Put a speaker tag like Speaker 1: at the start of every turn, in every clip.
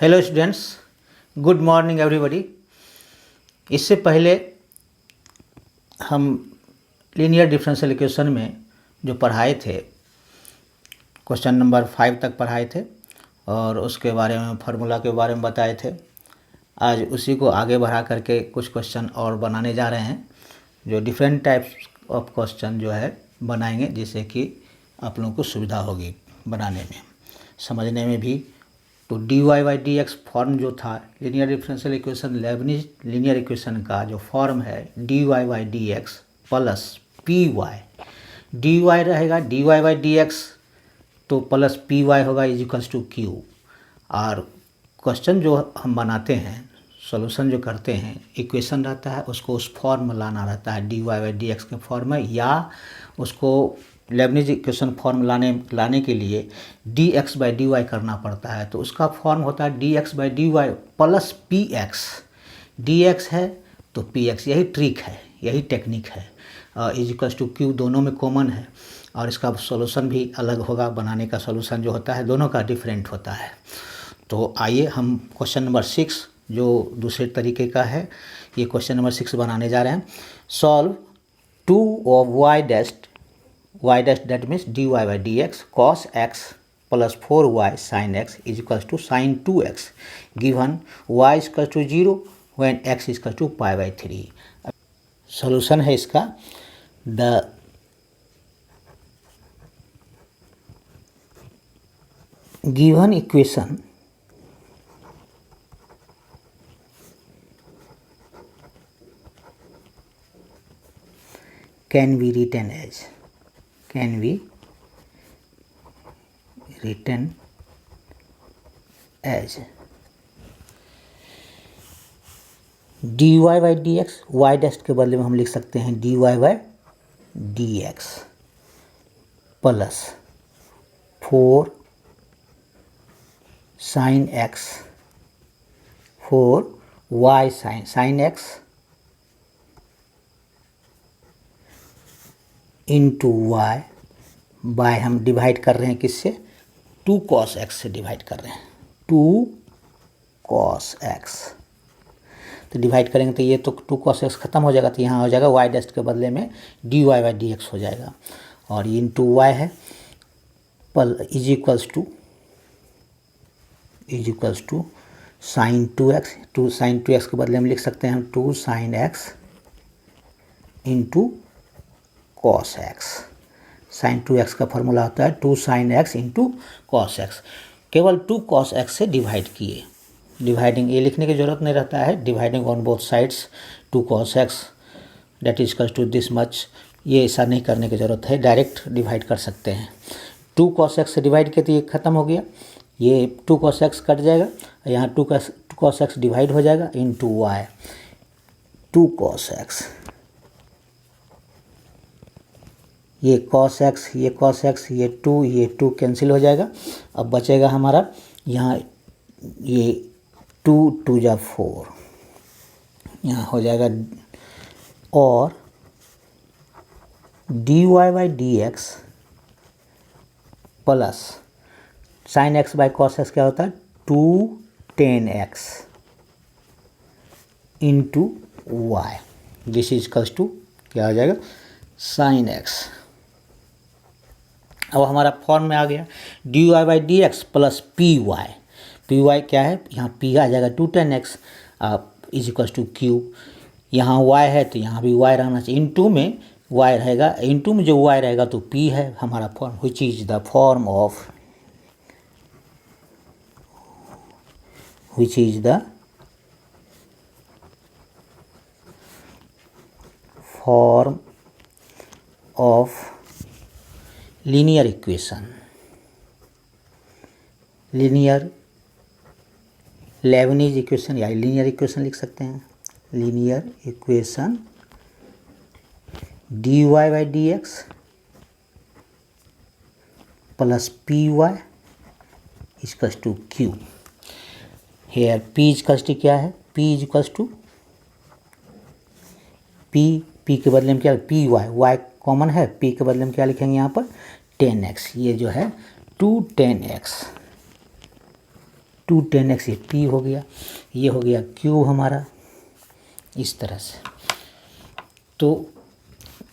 Speaker 1: Hello students, good morning everybody. इससे पहले हम लीनियर डिफरेंशियल इक्वेशन में जो पढ़ाए थे, क्वेश्चन नंबर 5 तक पढ़ाए थे और उसके बारे में फार्मूला के बारे में बताए थे। आज उसी को आगे बढ़ा करके कुछ क्वेश्चन और बनाने जा रहे हैं, जो डिफरेंट टाइप्स ऑफ क्वेश्चन जो है बनाएंगे, जिससे कि आप लोगों को सुविधा होगी बनाने में, समझने में भी। तो dy by D X form जो था linear differential equation, Leibniz linear equation का जो फॉर्म है dy by D x plus P Y, D Y रहेगा dy बाई डी एक्स तो प्लस पी वाई होगा इज इक्वल्स टू क्यू। और question जो हम बनाते हैं, सॉल्यूशन जो करते हैं, इक्वेशन रहता है उसको उस फॉर्म में लाना रहता है, dy बाई डी एक्स के फॉर्म में, या उसको लेबनिज इक्वेशन फॉर्म लाने के लिए D X by D Y करना पड़ता है। तो उसका फॉर्म होता है D X by D Y plus P X. D x है तो पी एक्स, यही ट्रिक है, यही टेक्निक है। इज इक्वल्स टू क्यू दोनों में कॉमन है और इसका सॉल्यूशन भी अलग होगा। बनाने का सॉल्यूशन जो होता है दोनों का डिफरेंट होता है। तो आइए हम क्वेश्चन नंबर 6 जो दूसरे तरीके का है, ये क्वेश्चन नंबर 6 बनाने जा रहे हैं। Solve 2 of y dash that means dy by dx cos x plus 4y sin x is equals to sin 2x given y is equal to 0 when x is equal to pi by 3। Solution है इसका, the given equation can be written as dy by D X, Y dash के बदले में हम लिख सकते हैं dy by D x plus 4 sine X, 4 y sine X into Y by, हम डिवाइड कर रहे हैं किससे, 2 cos x से डिवाइड कर रहे हैं, 2 cos x। तो डिवाइड करेंगे तो ये तो 2 cos x खत्म हो जाएगा, तो यहाँ हो जाएगा y डैश के बदले में dy बाई डी एक्स हो जाएगा और ये इंटू वाई है is equals to sine 2x, 2 sine 2x के बदले में लिख सकते हैं हम 2 sine x into cos x। Sine 2x का फॉर्मूला होता है 2 sine x into cos X. केवल 2 cos x से डिवाइड किए, डिवाइडिंग ये लिखने की जरूरत नहीं रहता है, dividing on both sides 2 cos x that is equals to this much, ये ऐसा नहीं करने की ज़रूरत है, डायरेक्ट डिवाइड कर सकते हैं। 2 cos x से डिवाइड किया तो ये ख़त्म हो गया, ये 2 cos x कट जाएगा, यहाँ 2 cos x डिवाइड हो जाएगा इंटू वाई, 2 cos x, ये cos x, ये 2 कैंसिल हो जाएगा। अब बचेगा हमारा यहाँ ये 2 2 जा 4 यहाँ हो जाएगा, और dy by D x plus sine x by cos x क्या होता है 2 tan x into Y, this is equals to क्या हो जाएगा साइन x। अब हमारा फॉर्म में आ गया dy by D x plus P Y क्या है, यहाँ p आ जाएगा 2 tan x is equals to Q, यहाँ y है तो यहाँ भी y रहना चाहिए, इंटू में y रहेगा, इंटू में जो y रहेगा तो p है हमारा form, which is the form of linear equation, linear Leibniz equation या लीनियर इक्वेशन लिख सकते हैं, linear equation dy by D x plus P Y equals to Q. Here p equals to क्या है, p इक्वल्स टू p के बदले में क्या, पी वाई कॉमन है, p के बदले में क्या लिखेंगे यहाँ पर 10x, ये जो है 2 10x 2 10x ये p हो गया, ये हो गया q हमारा इस तरह से। तो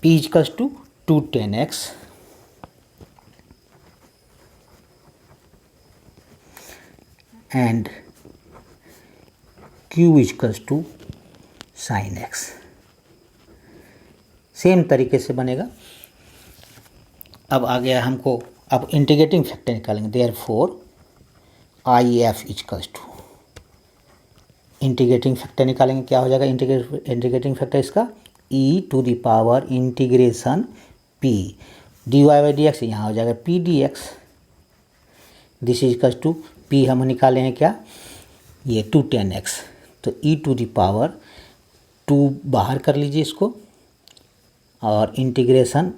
Speaker 1: p equals to 2 10x and q equals to sin x। Same तरीके से बनेगा। अब आ गया हमको, अब इंटीग्रेटिंग फैक्टर निकालेंगे। Therefore I F equals to, integrating factor निकालेंगे, क्या हो जाएगा इंटीग्रेटिंग फैक्टर इसका e to the power integration p dy by D X, यहाँ हो जाएगा p dx। This is equals to p हम निकाले हैं क्या, ये 2 10x, तो e टू द पावर 2 बाहर कर लीजिए इसको, और integration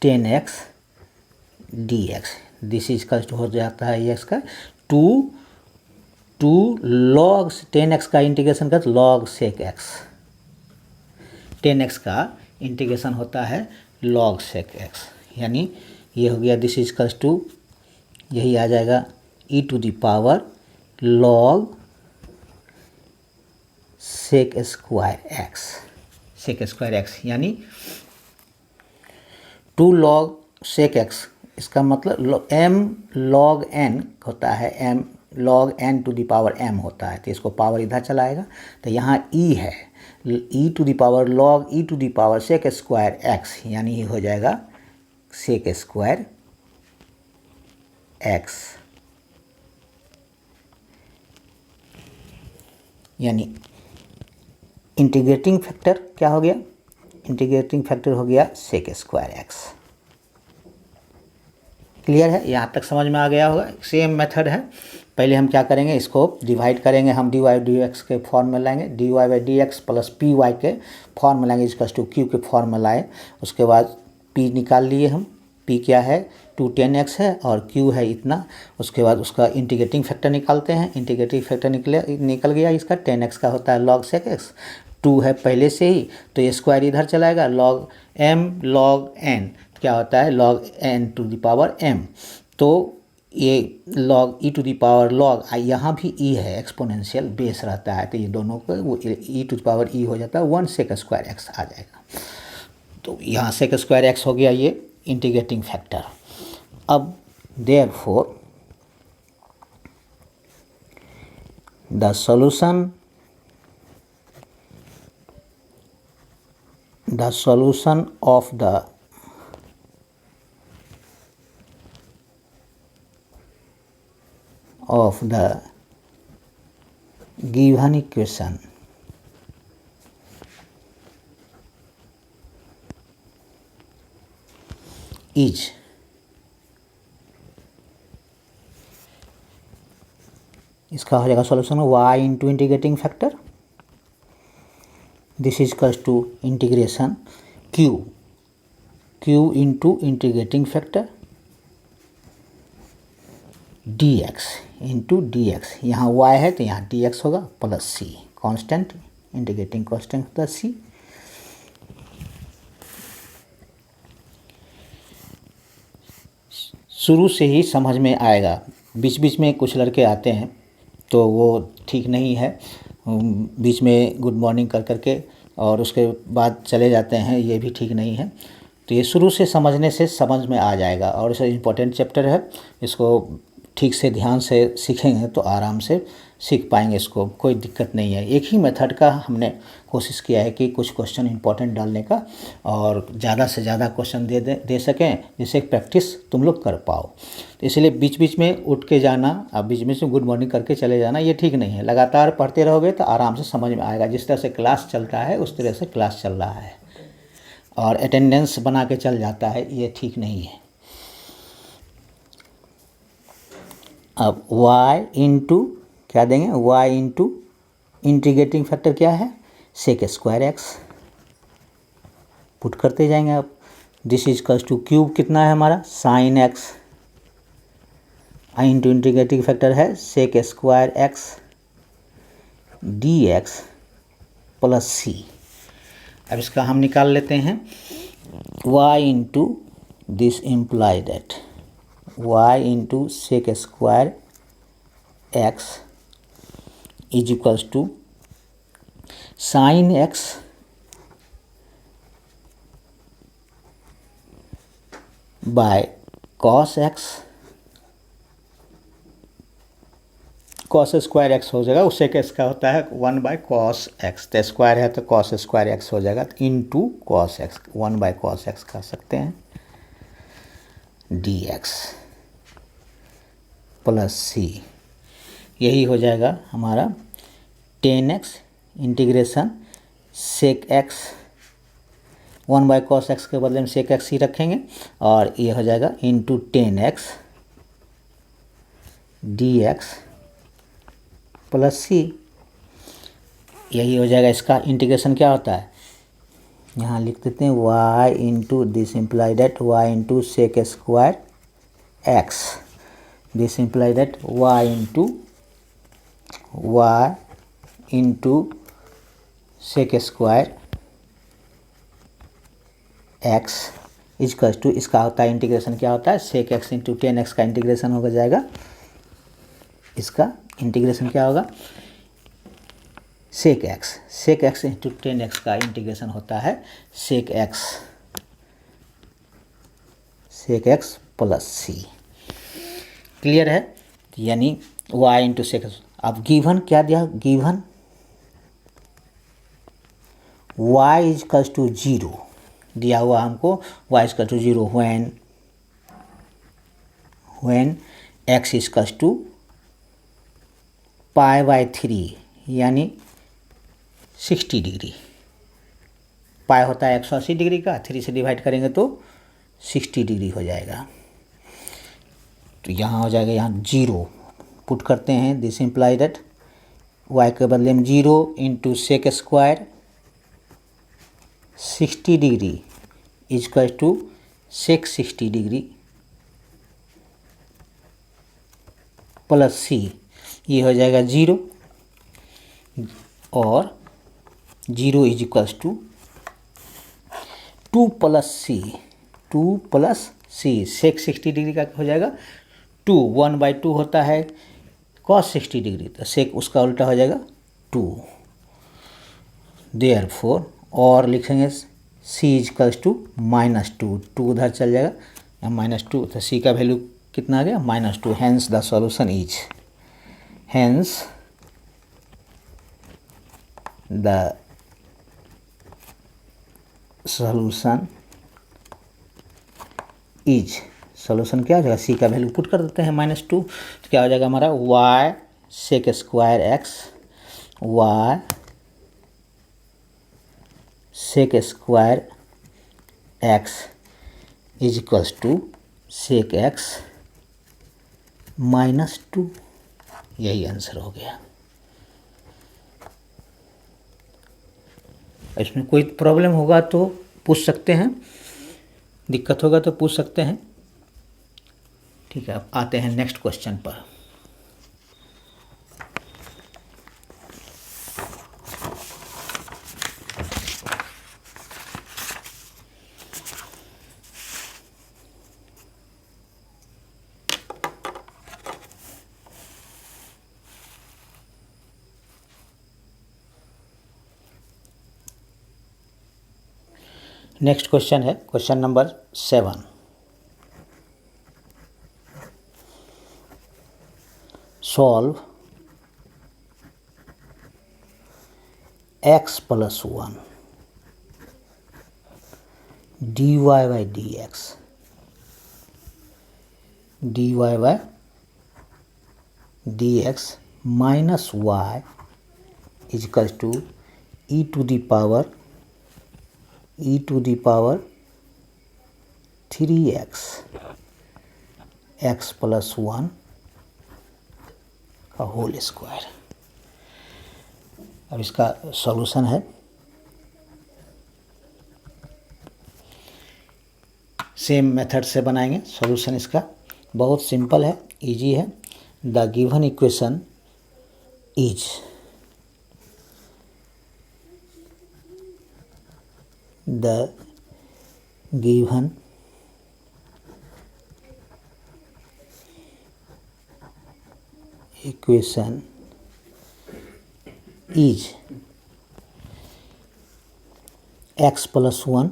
Speaker 1: 10x dx। This is equals to हो जाता है ये इसका 2 log 10x का इंटीग्रेशन कर log sec x। 10x का इंटीग्रेशन होता है log sec x, यानी ये हो गया दिस इज इक्वल्स टू, यही आ जाएगा e to the power log sec square x, sec square x, यानी 2 log sec x, इसका मतलब m log n होता है, m log n to the power m होता है, तो इसको पावर इधर चलाएगा, तो यहाँ e है, e to the power log e to the power sec square x, यानी ये हो जाएगा sec स्क्वायर x, यानी इंटीग्रेटिंग फैक्टर क्या हो गया, इंटीग्रेटिंग फैक्टर हो गया sec स्क्वायर x। क्लियर है, यहाँ तक समझ में आ गया होगा। सेम मेथड है। पहले हम क्या करेंगे, इसको डिवाइड करेंगे, हम dy बाई डी एक्स के फॉर्म में लाएंगे, dy by D x plus P Y के फॉर्म में लाएंगे, इक्वल्स टू q के फॉर्म में लाए। उसके बाद p निकाल लिए हम, p क्या है 2 10x है और q है इतना। उसके बाद उसका इंटीग्रेटिंग फैक्टर निकालते हैं, इंटीग्रेटिंग फैक्टर निकल गया इसका 10x का होता है log sec x, 2 है पहले से ही, तो ये स्क्वायर इधर चलाएगा, log m log n क्या होता है log n to the power m, तो ये log e to the power log यहाँ भी e है, एक्सपोनेंशियल बेस रहता है, तो ये दोनों को वो e to the power e हो जाता है 1 sec स्क्वायर x आ जाएगा। तो यहाँ sec स्क्वायर x हो गया ये इंटीग्रेटिंग फैक्टर। अब therefore the solution of the given equation is इसका हो जाएगा solution y into integrating factor, this is equals to integration q into integrating factor dx into dx, यहाँ y है तो यहाँ dx होगा plus c, constant integrating constant होता है c। शुरू से ही समझ में आएगा, बीच बीच में कुछ लड़के आते हैं तो वो ठीक नहीं है, बीच में गुड मॉर्निंग कर करके और उसके बाद चले जाते हैं, ये भी ठीक नहीं है। तो ये शुरू से समझने से समझ में आ जाएगा, और इसे इम्पोर्टेंट चैप्टर है, इसको ठीक से ध्यान से सीखेंगे तो आराम से सीख पाएंगे, इसको कोई दिक्कत नहीं है। एक ही मेथड का हमने कोशिश किया है कि कुछ क्वेश्चन इंपॉर्टेंट डालने का, और ज़्यादा से ज़्यादा क्वेश्चन दे सकें जिससे प्रैक्टिस तुम लोग कर पाओ। तो इसलिए बीच बीच में उठ के जाना, अब बीच बीच में गुड मॉर्निंग करके चले जाना, ये ठीक नहीं है। लगातार पढ़ते रहोगे तो आराम से समझ में आएगा। जिस तरह से क्लास चलता है उस तरह से क्लास चल रहा है, और अटेंडेंस बना के चल जाता है, ये ठीक नहीं है। अब y इंटू क्या देंगे, y इंटू इंटीग्रेटिंग फैक्टर क्या है sec स्क्वायर x, पुट करते जाएंगे। अब this is equals to cube कितना है हमारा sin x, into integrating factor है sec square x dx plus c। अब इसका हम निकाल लेते हैं, y into this imply that y into sec square x is equals to sine x by cos x, cos square X हो जाएगा, उससे क्या होता है 1 बाय कॉस एक्स, तो स्क्वायर है तो कॉस स्क्वायर एक्स हो जाएगा, into cos x, 1 by cos x कर सकते हैं, डी एक्स प्लस सी, यही हो जाएगा हमारा 10x integration sec X, 1 by cos X के बदले में सेक एक्स ही रखेंगे, और ये हो जाएगा into 10x d x plus c, यही हो जाएगा। इसका इंटीग्रेशन क्या होता है, यहाँ लिख देते हैं y into this imply that y into sec square X, this imply that y into sec square X is equals to, इसका होता है इंटीग्रेशन क्या होता है, सेक एक्स इंटू 10x का इंटीग्रेशन हो जाएगा, इसका इंटीग्रेशन क्या होगा, सेक एक्स इंटू 10x का इंटीग्रेशन होता है सेक एक्स प्लस सी, क्लियर है। यानी y इंटू सेक, अब गिवन क्या दिया, गिवन y इजकल्स टू 0 दिया हुआ हमको, y is equals to 0 when x is equals to pi by 3 यानी 60 डिग्री, पाई होता है 180 डिग्री का, 3 से डिवाइड करेंगे तो 60 डिग्री हो जाएगा, तो यहाँ हो जाएगा, यहाँ 0 पुट करते हैं, दिस इम्प्लाई दैट y के बदले में 0 into sec square 60 degree is equal to sec 60 degree plus c, ये हो जाएगा 0, और 0 is equals to 2 plus c, sec 60 degree का हो जाएगा 2, 1 बाई 2 होता है कॉस 60 डिग्री, तो सेक उसका उल्टा हो जाएगा 2, देयरफॉर और लिखेंगे सी इज इक्वल्स टू -2, 2 उधर चल जाएगा, -2, तो सी का वैल्यू कितना आ गया, -2, hence the solution is, hence the solution is, solution क्या हो जाएगा, सी का वैल्यू पुट कर देते हैं -2, तो क्या हो जाएगा हमारा y sec square X, y sec square X is equals to sec X -2, यही आंसर हो गया। इसमें कोई प्रॉब्लम होगा तो पूछ सकते हैं, दिक्कत होगा तो पूछ सकते हैं, ठीक है। अब आते हैं नेक्स्ट क्वेश्चन पर। नेक्स्ट क्वेश्चन है question number 7, solve x plus 1 dy by dx minus y is equal to e to the power 3x x plus 1 का होल स्क्वायर। अब इसका सॉल्यूशन है, सेम मेथड से बनाएंगे सॉल्यूशन, इसका बहुत सिंपल है, इजी है। The given equation is the given equation is x plus 1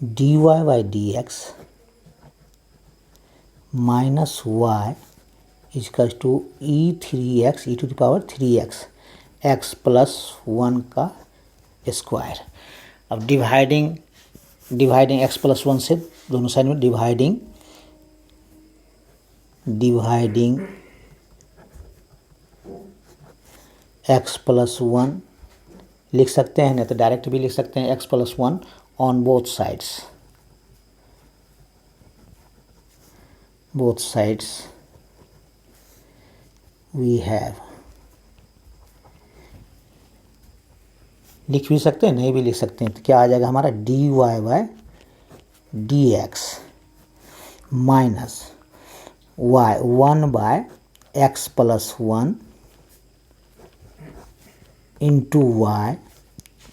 Speaker 1: dy by dx minus y is equals to e3x e to the power 3x x plus 1 का square. अब dividing x plus 1 से दोनों side में dividing x plus 1 लिख सकते हैं, नहीं तो डायरेक्ट भी लिख सकते हैं, x plus 1 on both sides we have, लिख भी सकते हैं नहीं भी लिख सकते हैं। तो क्या आ जाएगा हमारा dy by dx minus y 1 by x plus 1 into Y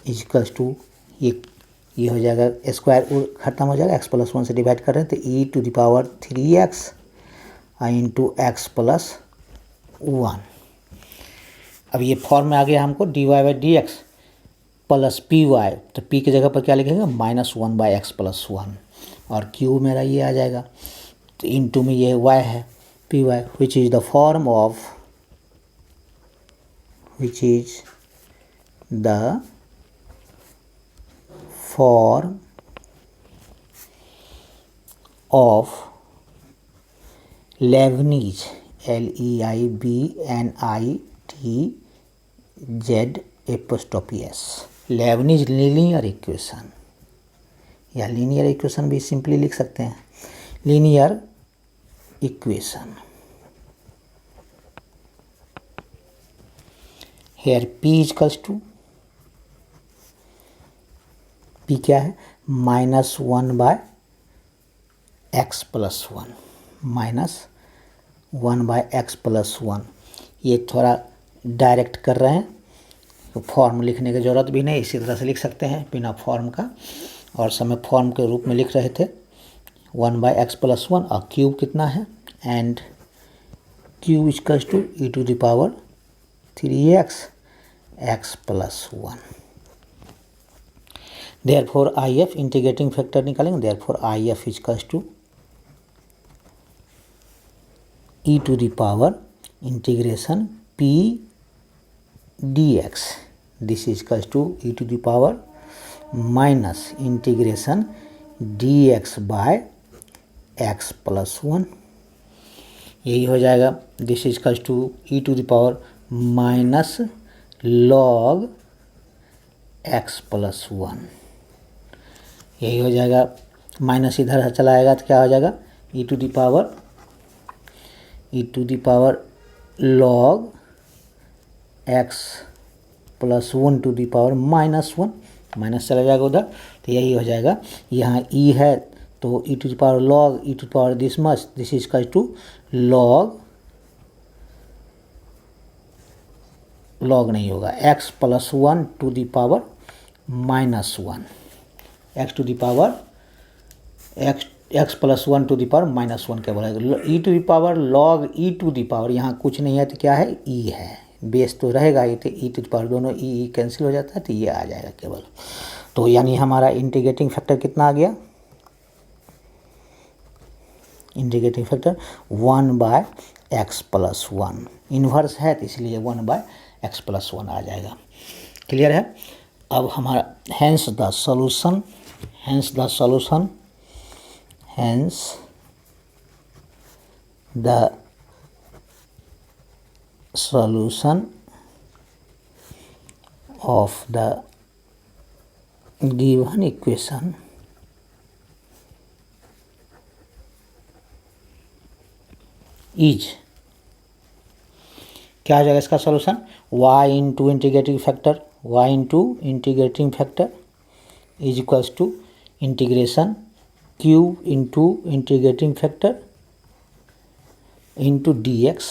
Speaker 1: equals to ये हो जाएगा स्क्वायर खत्म हो जाएगा, x प्लस 1 से डिवाइड कर रहे हैं तो e to the power 3x into x plus 1। अब ये फॉर्म में आ गया हमको dy by D x plus P Y, तो p की जगह पर क्या लिखेगा -1 बाई एक्स प्लस 1 और q मेरा ये आ जाएगा, तो इंटू में ये y है P Y which is the form of Leibniz LEIBNITZ Leibniz linear equation, या लीनियर इक्वेशन भी सिंपली लिख सकते हैं, linear equation. Here P is equals to P क्या है -1 by x plus 1 -1 by x plus 1। ये थोड़ा डायरेक्ट कर रहे हैं तो फॉर्म लिखने की ज़रूरत भी नहीं, इसी तरह से लिख सकते हैं बिना फॉर्म का, और समय फॉर्म के रूप में लिख रहे थे 1 बाय एक्स प्लस 1 और क्यूब कितना है and Q is equals to e to the power 3x x plus 1। Therefore IF integrating factor निकालेंगे, therefore IF is equals to e to the power integration P dx this equals to e to the power minus integration dx by x plus 1, यही हो जाएगा। This equals to e to the power minus log x plus 1, यही हो जाएगा। Minus इधर चला आएगा तो क्या हो जाएगा e to the power log x plus 1 to the power -1, minus चला जाएगा उधर, तो यही हो जाएगा। यहाँ e है तो e to the power log e to the power this much, this is equal to log नहीं होगा x plus 1 to the power -1, x to the power x plus 1 to the power -1 क्या बोला, e to the power log e to the power, यहाँ कुछ नहीं है तो क्या है e है, बेस तो रहेगा ये, तो ई टू द पावर दोनों ई कैंसिल हो जाता है तो ये आ जाएगा केवल। तो यानी हमारा इंटीग्रेटिंग फैक्टर कितना आ गया, integrating factor 1 by x plus 1, inverse है तो इसलिए 1 बाय एक्स प्लस 1 आ जाएगा। क्लियर है। अब हमारा hence the solution of the given equation is, क्या आ जाएगा इसका solution, y into integrating factor is equals to integration cube into integrating factor into dx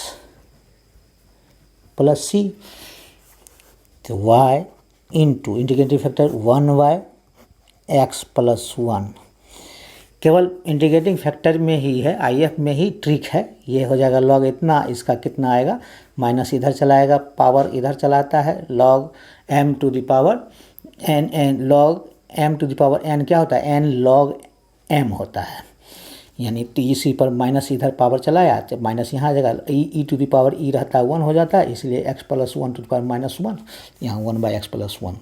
Speaker 1: plus c, तो y into integrating factor 1 by x plus 1, केवल integrating factor में ही है, IF में ही trick है। ये हो जाएगा लॉग इतना, इसका कितना आएगा, माइनस इधर चलाएगा, पावर इधर चलाता है, log m to the power n log m to the power n क्या होता है, n लॉग m होता है। यानी तो इसी पर माइनस इधर पावर चलाया तो माइनस यहाँ आ जाएगा, e to the power e रहता है 1 हो जाता है, इसलिए x plus 1 to the power minus 1, यहाँ 1/x plus 1।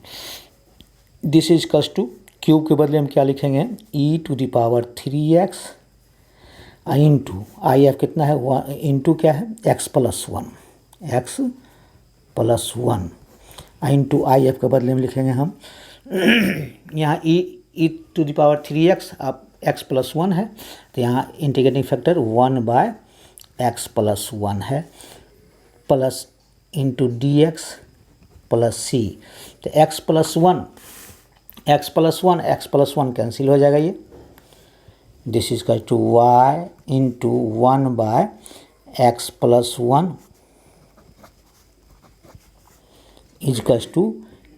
Speaker 1: This is cos to q के बदले हम क्या लिखेंगे, e to the power 3x into IF कितना है, इंटू क्या है, x प्लस 1 इंटू IF के बदले में लिखेंगे हम यहाँ e to the power 3x आप x प्लस 1 है, तो यहाँ इंटीग्रेटिंग फैक्टर 1/x प्लस 1 है, plus into dx plus c। तो x प्लस 1 कैंसिल हो जाएगा ये। This is to y into 1/x plus 1 equals to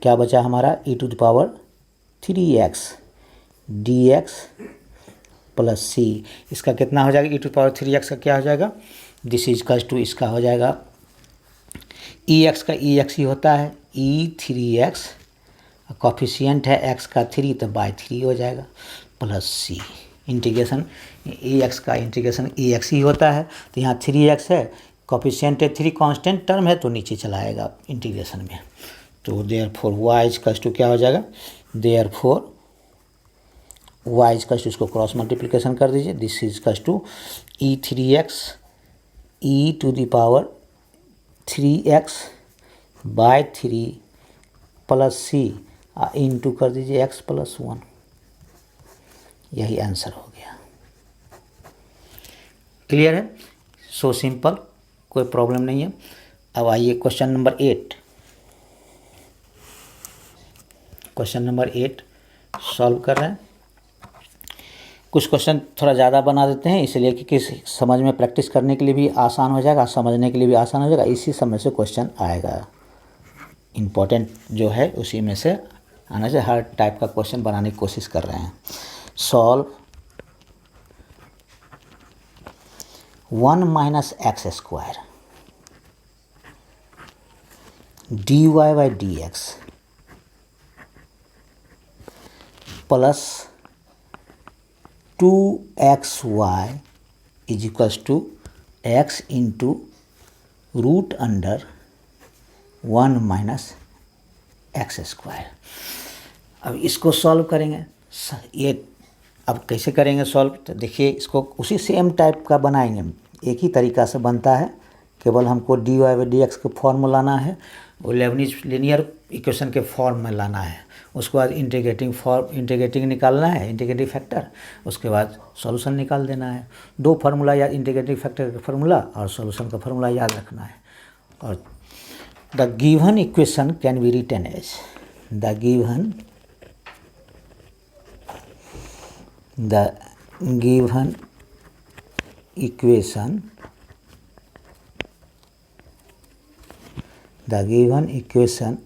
Speaker 1: क्या बचा हमारा, e to the power 3x dx plus c। इसका कितना हो जाएगा, e to the power 3x का क्या हो जाएगा, दिस इज टू इसका हो जाएगा ex का ex ही होता है, e3x कॉफिशिएंट है x का 3 तो बाई 3 हो जाएगा, प्लस c। इंटीग्रेशन ex का इंटीग्रेशन ex ही होता है, तो यहाँ 3x है, कॉफिशिएंट है 3, कांस्टेंट टर्म है तो नीचे चलाएगा इंटीग्रेशन में। तो देयरफॉर y इक्वल्स टू क्या हो जाएगा, देयरफॉर y इक्वल्स टू इसको क्रॉस मल्टीप्लिकेशन कर दीजिए, this is equals to e3x e to the power 3x by 3 plus c into कर दीजिए x प्लस 1। यही आंसर हो गया। क्लियर है, सो सिंपल, कोई प्रॉब्लम नहीं है। अब आइए question number 8, question number 8 solve कर रहे हैं। कुछ क्वेश्चन थोड़ा ज़्यादा बना देते हैं इसलिए कि समझ में प्रैक्टिस करने के लिए भी आसान हो जाएगा, समझने के लिए भी आसान हो जाएगा। इसी समय से क्वेश्चन आएगा, इम्पोर्टेंट जो है उसी में से आने से हर टाइप का क्वेश्चन बनाने की कोशिश कर रहे हैं। Solve 1 minus x square dy by dx plus 2xy is equals to x into root under 1 minus x square. अब इसको सॉल्व करेंगे, ये अब कैसे करेंगे सॉल्व, तो देखिए इसको उसी सेम टाइप का बनाएंगे, एक ही तरीका से बनता है, केवल हमको dy बाई dx के फॉर्म में लाना है, वो लेबनिज लीनियर इक्वेशन के फॉर्म में लाना है। उसके बाद इंटीग्रेटिंग निकालना है, इंटीग्रेटिंग फैक्टर, उसके बाद सॉल्यूशन निकाल देना है। 2 फार्मूला याद, इंटीग्रेटिंग फैक्टर का फार्मूला और सॉल्यूशन का फार्मूला याद रखना है। और the given equation can be written as the given equation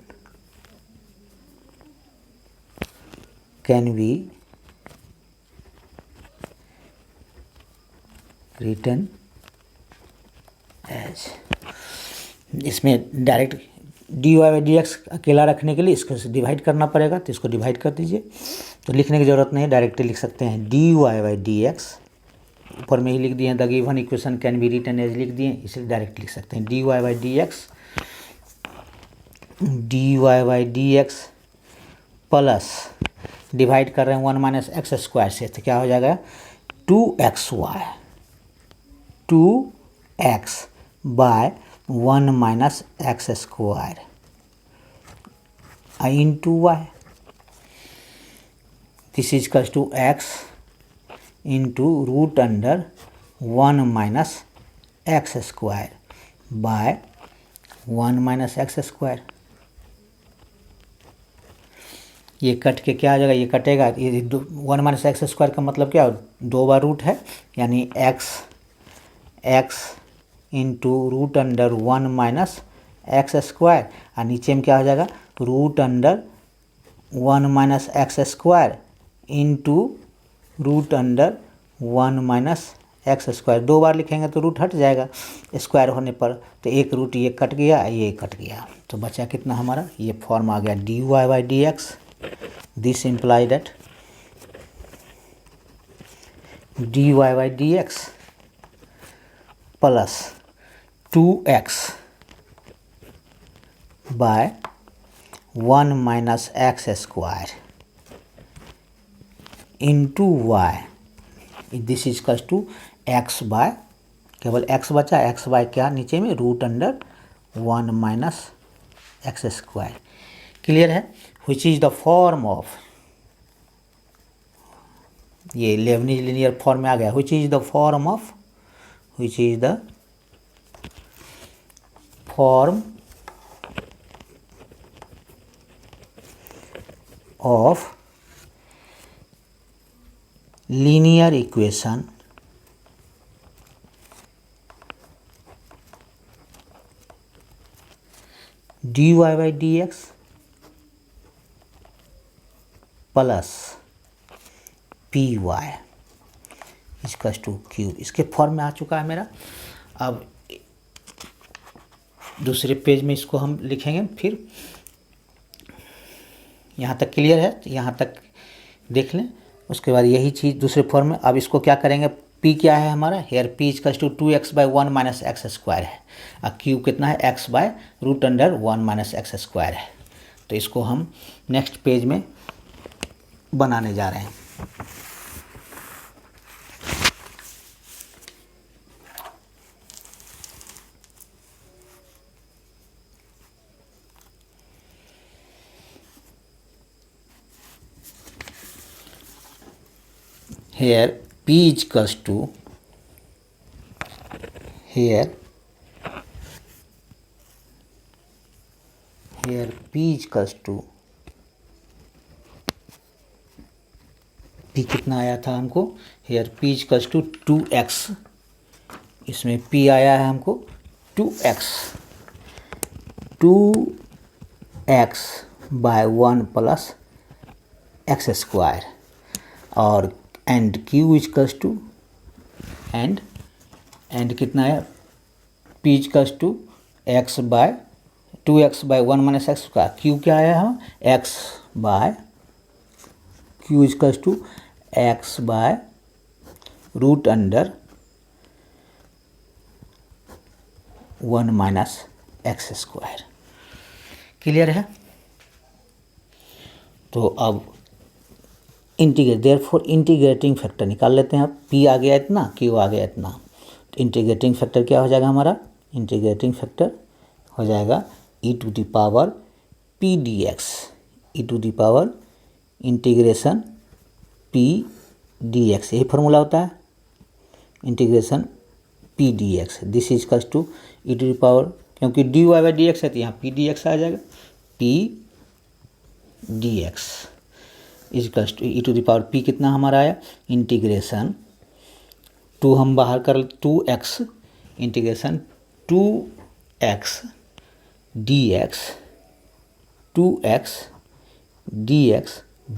Speaker 1: can be written as, इसमें डायरेक्ट dy बाई dx अकेला रखने के लिए इसको डिवाइड करना पड़ेगा, तो इसको डिवाइड कर दीजिए। तो लिखने की ज़रूरत नहीं, डायरेक्टली लिख सकते हैं dy बाई dx, ऊपर में ही लिख दिए, the given equation can be written as लिख दिए, इसलिए डायरेक्ट लिख सकते हैं dy by dx plus divide कर रहे हैं 1 माइनस एक्स स्क्वायर से, तो क्या हो जाएगा 2x by 1 minus x square into Y, this is equals to x into root under 1 minus x square by 1 minus x square. ये कट के क्या आ जाएगा, ये कटेगा, ये 1 माइनस एक्स स्क्वायर का मतलब क्या, 2 बार रूट है, यानी x into root under 1 minus x square, और नीचे में क्या हो जाएगा root under 1 minus x square into root under 1 minus x square, 2 बार लिखेंगे तो रूट हट जाएगा स्क्वायर होने पर, तो एक रूट ये कट गया, ये कट गया, तो बचा कितना हमारा, ये फॉर्म आ गया dy by D x. This imply that dy by D x plus 2x by 1 minus x square into Y, this is cos to x by, केवल x बचा, x बाय क्या नीचे में root under 1 minus x square. Clear है? Which is the form of, ये Leibniz linear form में आ गया, which is the form of, which is the form of linear equation dy by dx plus P Y equals to q, इसके form में आ चुका है मेरा। अब दूसरे पेज में इसको हम लिखेंगे, फिर यहाँ तक क्लियर है, तो यहाँ तक देख लें, उसके बाद यही चीज़ दूसरे फॉर्म में। अब इसको क्या करेंगे, p क्या है हमारा, here p equals to 2x by 1 minus x square है, और q कितना है, x by root under 1 minus x square है। तो इसको हम नेक्स्ट पेज में बनाने जा रहे हैं। Here p is equals to, here p is equals to, p कितना आया था हमको, here p is equals to 2x, इसमें p आया है हमको 2x by 1 plus x square, और and Q is equals to, and कितना है, p is equals to x by 2x by 1 minus x का, क्यू क्या आया हम, x by Q is equals to x by root under 1 minus x square. Clear है? तो अब इंटीग्रेट, देयरफॉर इंटीग्रेटिंग फैक्टर निकाल लेते हैं। अब p आ गया इतना, q आ गया इतना, तो इंटीग्रेटिंग फैक्टर क्या हो जाएगा हमारा, इंटीग्रेटिंग फैक्टर हो जाएगा e to the power p dx, e to the power integration p dx, यही फार्मूला होता है, integration p dx। This is cos to e to the power, क्योंकि dy बाई डी एक्स है तो यहाँ p dx आ जाएगा, p dx equals to e to the power p कितना हमारा आया, इंटीग्रेशन 2 हम बाहर कर, 2x integration 2x dx, 2x dx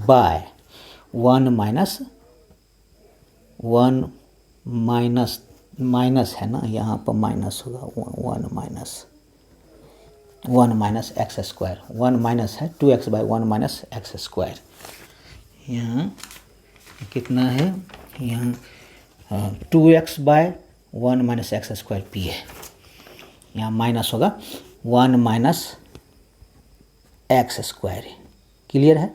Speaker 1: by 1 minus है ना, यहाँ पर माइनस होगा, 1 माइनस एक्स स्क्वायर, 1 माइनस है 2x by 1 minus x square, यहाँ कितना है, यहाँ 2x by 1 minus x square p है, यहाँ माइनस होगा 1 माइनस एक्स स्क्वायर। क्लियर है?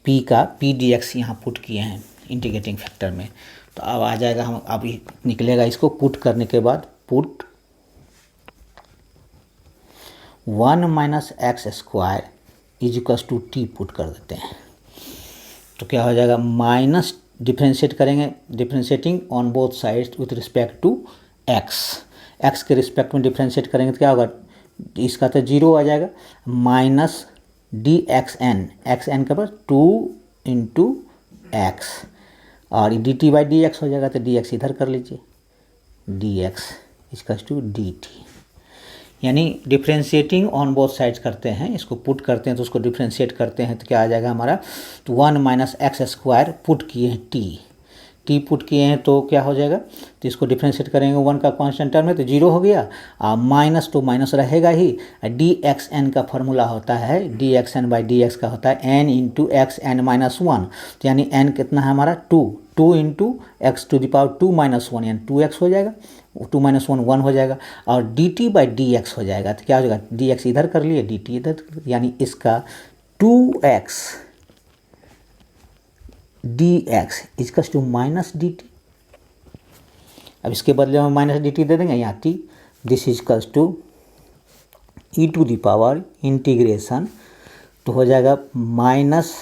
Speaker 1: p का p dx यहाँ पुट किए हैं इंटीग्रेटिंग फैक्टर में, तो अब आ जाएगा, हम अभी निकलेगा, इसको पुट करने के बाद put 1 minus x square is equals to t put कर देते हैं, तो क्या हो जाएगा, माइनस डिफ्रेंशिएट करेंगे, differentiating on both sides with respect to x के रिस्पेक्ट में डिफ्रेंशिएट करेंगे तो क्या होगा, इसका तो 0 आ जाएगा, माइनस डी एक्स एन के पास 2 इंटू एक्स, और d t by D x हो जाएगा, तो डी एक्स इधर कर लीजिए, d x equals to d t, यानी डिफ्रेंशिएटिंग ऑन बोथ साइड्स करते हैं, इसको पुट करते हैं तो उसको डिफ्रेंशिएट करते हैं तो क्या आ जाएगा हमारा, तो 1 माइनस एक्स स्क्वायर पुट किए हैं टी पुट किए हैं तो क्या हो जाएगा, तो इसको डिफ्रेंशिएट करेंगे 1 का कांस्टेंट टर्म में तो 0 हो गया, माइनस तो माइनस रहेगा ही। डी एक्स एन का फॉर्मूला होता है, D x n by D x का होता है n into x n minus 1, तो यानी एन कितना है हमारा 2 into x to the power 2 minus 1 यानी 2x हो जाएगा, 2 माइनस 1 1 हो जाएगा, और d t by D x हो जाएगा, तो क्या हो जाएगा डी एक्स इधर कर लिए डी टी इधर, यानी इसका 2x d x is equals to minus d t. अब इसके बदले में माइनस डी टी दे देंगे यहाँ t, this equals to e to the power integration, तो हो जाएगा minus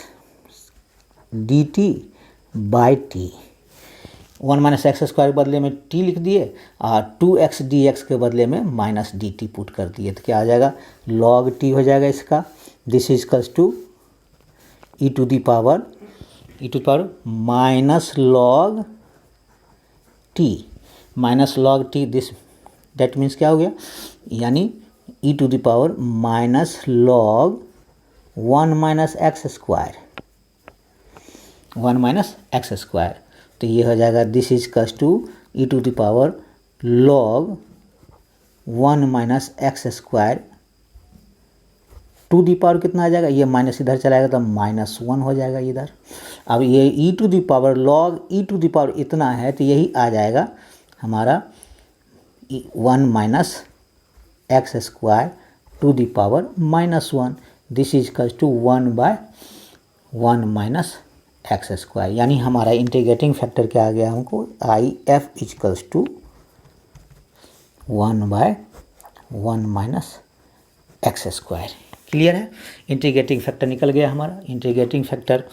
Speaker 1: d t by t, 1 minus x square के बदले में टी लिख दिए और 2x डी एक्स के बदले में माइनस डी टी पुट कर दिए, तो क्या आ जाएगा लॉग टी हो जाएगा इसका, this equals to e to the power minus log t this that means क्या हो गया, यानी e to the power minus log 1 minus x square, 1 minus x square, तो ये हो जाएगा this is cos to e to the power log 1 minus x square to the power कितना आ जाएगा, ये माइनस इधर चलाएगा तो माइनस 1 हो जाएगा इधर। अब ये e to the power log e to the power इतना है तो यही आ जाएगा हमारा 1 minus x square to the power minus 1, this is cos to 1 by 1 minus x square, यानी हमारा इंटीग्रेटिंग फैक्टर क्या आ गया हमको I F is equals to 1 by 1 minus x square. Clear है, इंटीग्रेटिंग फैक्टर निकल गया हमारा, इंटीग्रेटिंग फैक्टर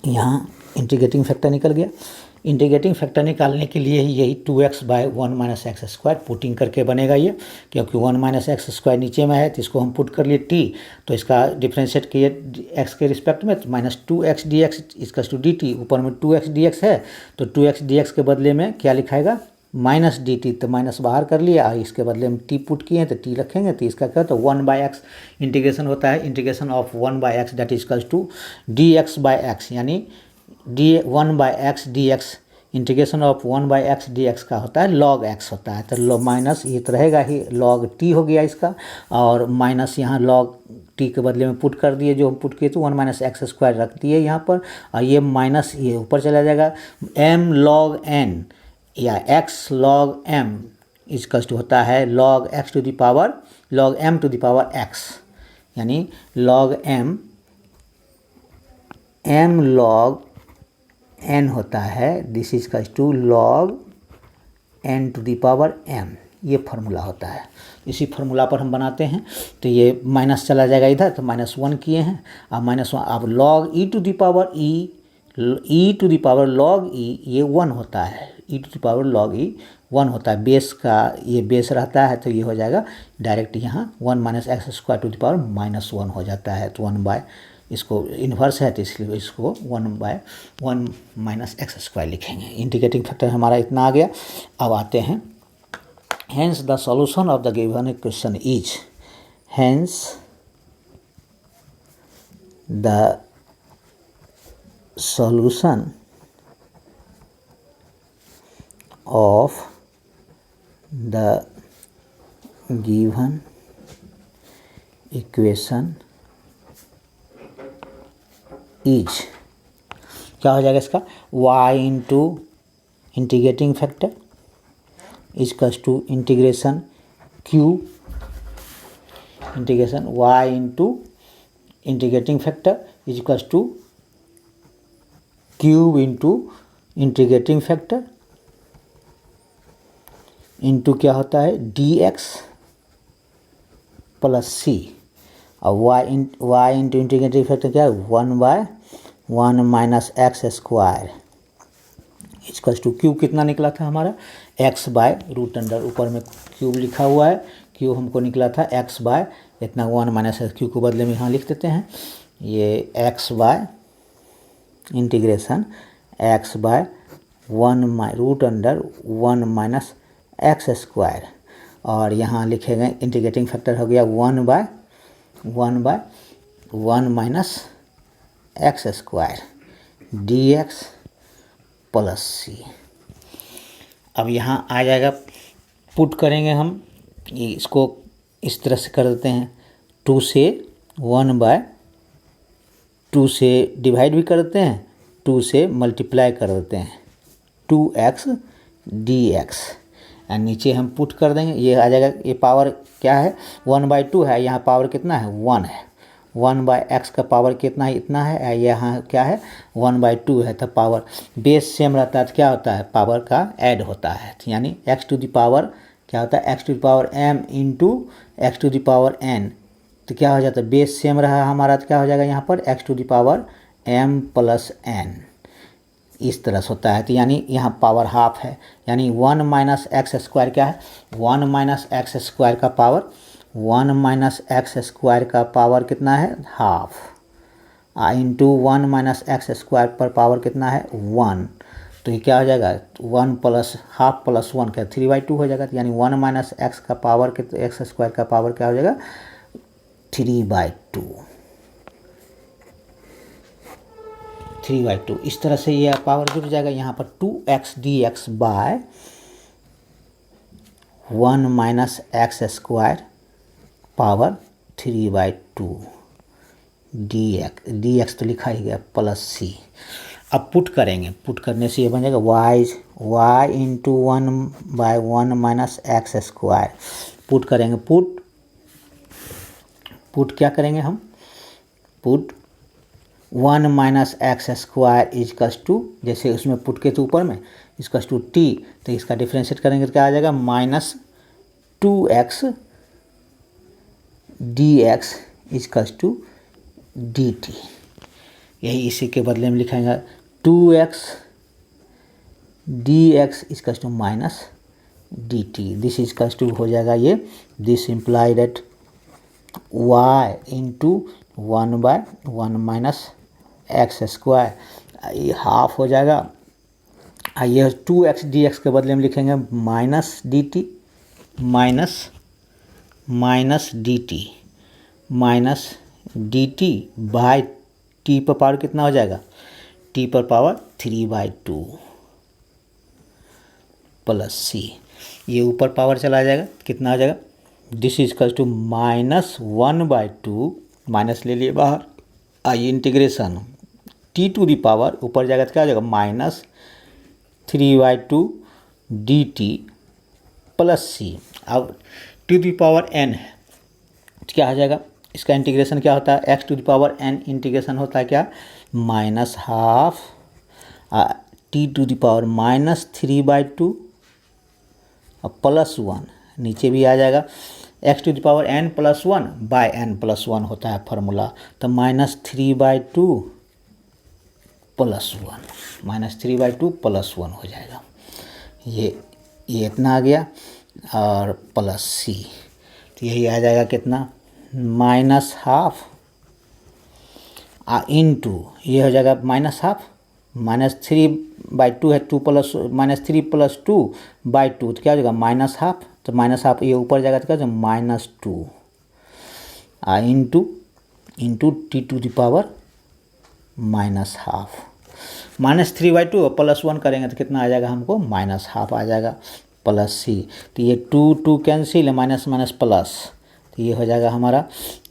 Speaker 1: यहाँ इंटीग्रेटिंग फैक्टर निकल गया। इंटीग्रेटिंग फैक्टर निकालने के लिए ही यही 2x by 1 minus x square putting करके बनेगा ये, क्योंकि 1 माइनस एक्स स्क्वायर नीचे में है तो इसको हम पुट कर लिए t, तो इसका डिफ्रेंशिएट किए x के रिस्पेक्ट में, तो माइनस 2x डी एक्स इसका टू डी टी, ऊपर में 2x डी एक्स है तो 2x डी एक्स के बदले में क्या लिखाएगा माइनस डी टी, तो माइनस बाहर कर लिया और इसके बदले में टी पुट किए तो टी रखेंगे, तो इसका क्या, तो 1 बाय एक्स इंटीग्रेशन होता है, integration of 1 by x that is equals to d x by x, यानी d 1 by x D x, integration of 1 by x D x का होता है लॉग एक्स होता है, तो माइनस ये तो रहेगा ही, लॉग टी हो गया इसका, और माइनस यहाँ लॉग टी के बदले में पुट कर दिए जो हम पुट किए तो 1 माइनस एक्स स्क्वायर रख दिए यहाँ पर, और ये माइनस ये ऊपर चला जाएगा एम लॉग एन या एक्स लॉग एम इसका होता है log x to the power log m to the power x, यानी लॉग एम लॉग एन होता है, this is cos to log n to the power m, ये formula होता है। इसी फार्मूला पर हम बनाते हैं, तो ये माइनस चला जाएगा इधर तो माइनस 1 किए हैं, अब माइनस 1, अब log e to the power e to the power log e ये 1 होता है, e to the power log e 1 होता है, बेस का ये बेस रहता है, तो ये हो जाएगा डायरेक्ट यहाँ 1 minus x square to the power minus 1 हो जाता है, तो 1 बाय इसको इन्वर्स है तो इसलिए इसको 1 बाय 1 माइनस एक्स स्क्वायर लिखेंगे। इंटीग्रेटिंग फैक्टर हमारा इतना आ गया। अब आते हैं hence the solution of the given question is, hence the solution of the given equation is, क्या हो जाएगा इसका y into integrating factor equals to integration q integration y into integrating factor equals to q into integrating factor into क्या होता है D x plus सी, और Y into integrating factor क्या है 1 by 1 minus x square equals to cube कितना निकला था हमारा एक्स बाय रूट अंडर, ऊपर में क्यूब लिखा हुआ है, क्यूब हमको निकला था एक्स बाय इतना 1 माइनस एक्स, क्यूब के बदले में यहाँ लिख देते हैं ये x by integration x by 1 root under 1 minus x square, और यहाँ लिखेंगे इंटीग्रेटिंग फैक्टर हो गया 1 by 1 minus x square d x plus c. अब यहाँ आ जाएगा, पुट करेंगे हम, ये इसको इस तरह से कर देते हैं, 2 से 1/2 से डिवाइड भी कर देते हैं, 2 से मल्टीप्लाई कर देते हैं, 2x dx। और नीचे हम पुट कर देंगे, ये आ जाएगा, ये पावर क्या है 1/2 है, यहाँ पावर कितना है 1 है, 1/x का पावर कितना है इतना है, यहाँ क्या है 1/2 है। तो पावर बेस सेम रहता है तो क्या होता है पावर का ऐड होता है, यानी x टू द पावर क्या होता है x to the power m into x to the power n। तो क्या हो जाता है बेस सेम रहा हमारा, तो क्या हो जाएगा यहाँ पर x to the power m plus n, इस तरह से होता है। तो यानी यहाँ पावर हाफ है, यानी 1 माइनस एक्स स्क्वायर क्या है 1 माइनस एक्स स्क्वायर का पावर 1 माइनस एक्स स्क्वायर का पावर कितना है half, into 1 minus x square पर पावर कितना है 1। तो ये क्या हो जाएगा 1 प्लस हाफ प्लस 1 क्या 3/2 हो जाएगा। तो यानी 1 माइनस एक्स का पावर एक्स स्क्वायर का पावर क्या हो जाएगा 3/2, 3/2। इस तरह से ये पावर जुड़ जाएगा यहाँ पर 2x dx by 1 minus x square power 3/2 dx तो लिखा ही गया प्लस सी। अब पुट करेंगे, पुट करने से ये बन जाएगा y into 1/1 minus x square. Put करेंगे, पुट क्या करेंगे हम, put 1 minus x square is equals to, जैसे उसमें पुट के तो ऊपर में इजकस टू टी, तो इसका डिफ्रेंशिएट करेंगे तो क्या आ जाएगा minus 2x dx is equals to dt। यही इसी के बदले में लिखेंगे 2x dx is equals to minus dt। This is equals to हो जाएगा ये, this implied at y into 1/1 minus x square, ये हाफ हो जाएगा। ये 2x dx के बदले में लिखेंगे minus dt minus dt by t पर पावर कितना हो जाएगा t पर पावर 3/2 प्लस सी। ये ऊपर पावर चला जाएगा कितना हो जाएगा, this is equal to -1/2, minus ले लिए बाहर, आइए integration t to the power ऊपर जाएगा तो क्या हो जाएगा -3/2 dt प्लस सी। अब टू दी पावर n है तो क्या हो जाएगा, इसका इंटीग्रेशन क्या होता है x to the power n integration होता है क्या -12 t टू दी पावर -3/2 और प्लस 1, नीचे भी आ जाएगा x to the power n plus 1 by n plus 1 होता है फार्मूला, तो -3/2 प्लस 1 हो जाएगा। ये इतना आ गया और प्लस सी, तो यही आ जाएगा कितना -12 इंटू ये हो जाएगा -12 -3/2 है, 2 प्लस -3 + 2/2 तो क्या हो जाएगा -12, तो -12 ये ऊपर जाएगा तो क्या हो जाएगा -2 into t to the power -12 -3/2 plus 1 करेंगे तो कितना आ जाएगा हमको -12 आ जाएगा प्लस सी। तो ये 2 कैंसिल है, माइनस माइनस प्लस, तो ये हो जाएगा हमारा